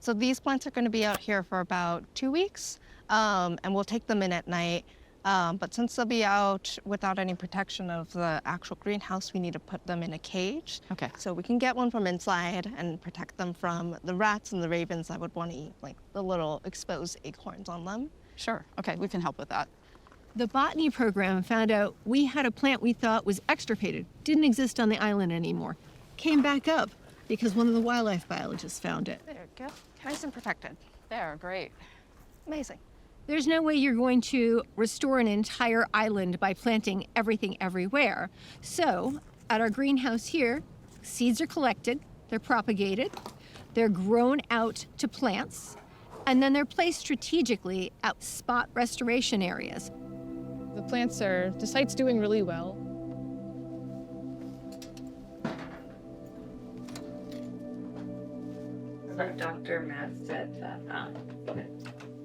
So these plants are going to be out here for about 2 weeks, and we'll take them in at night. But since they'll be out without any protection of the actual greenhouse, we need to put them in a cage. Okay. So we can get one from inside and protect them from the rats and the ravens that would want to eat like the little exposed acorns on them. Sure. Okay, we can help with that. The botany program found out we had a plant we thought was extirpated, didn't exist on the island anymore. Came back up because one of the wildlife biologists found it. There we go. Nice and protected. There, great. Amazing. There's no way you're going to restore an entire island by planting everything everywhere. So, at our greenhouse here, seeds are collected, they're propagated, they're grown out to plants, and then they're placed strategically at spot restoration areas. The site's doing really well. Dr. Matt said that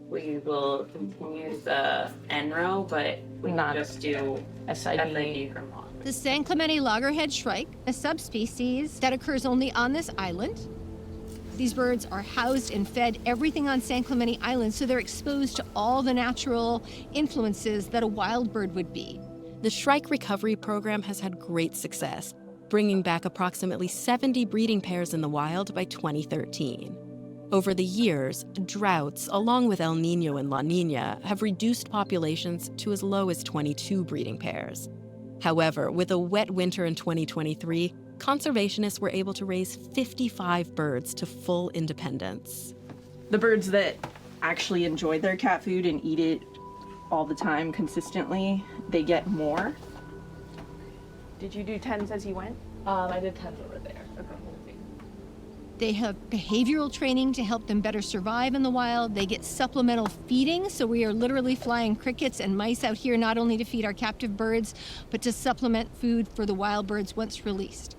we will continue the NRO, but we Not can just do SID from on. The San Clemente Loggerhead Shrike, a subspecies that occurs only on this island. These birds are housed and fed everything on San Clemente Island, so they're exposed to all the natural influences that a wild bird would be. The Shrike Recovery Program has had great success, bringing back approximately 70 breeding pairs in the wild by 2013. Over the years, droughts, along with El Niño and La Niña, have reduced populations to as low as 22 breeding pairs. However, with a wet winter in 2023, conservationists were able to raise 55 birds to full independence. The birds that actually enjoy their cat food and eat it all the time consistently, they get more. Did you do 10s as you went? I did 10 over there. They have behavioral training to help them better survive in the wild. They get supplemental feeding, so we are literally flying crickets and mice out here not only to feed our captive birds, but to supplement food for the wild birds once released.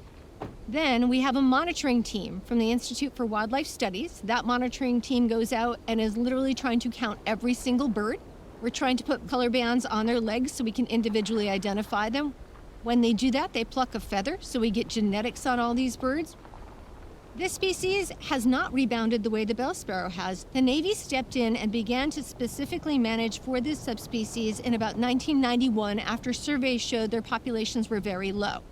Then we have a monitoring team from the Institute for Wildlife Studies. That monitoring team goes out and is literally trying to count every single bird. We're trying to put color bands on their legs so we can individually identify them. When they do that, they pluck a feather, so we get genetics on all these birds. This species has not rebounded the way the bell sparrow has. The Navy stepped in and began to specifically manage for this subspecies in about 1991 after surveys showed their populations were very low.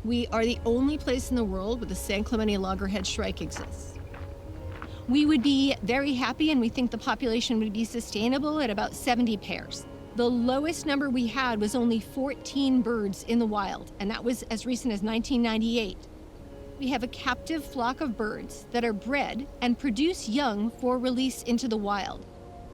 We are the only place in the world where the San Clemente Loggerhead Shrike exists. We would be very happy, and we think the population would be sustainable at about 70 pairs. The lowest number we had was only 14 birds in the wild, and that was as recent as 1998. We have a captive flock of birds that are bred and produce young for release into the wild.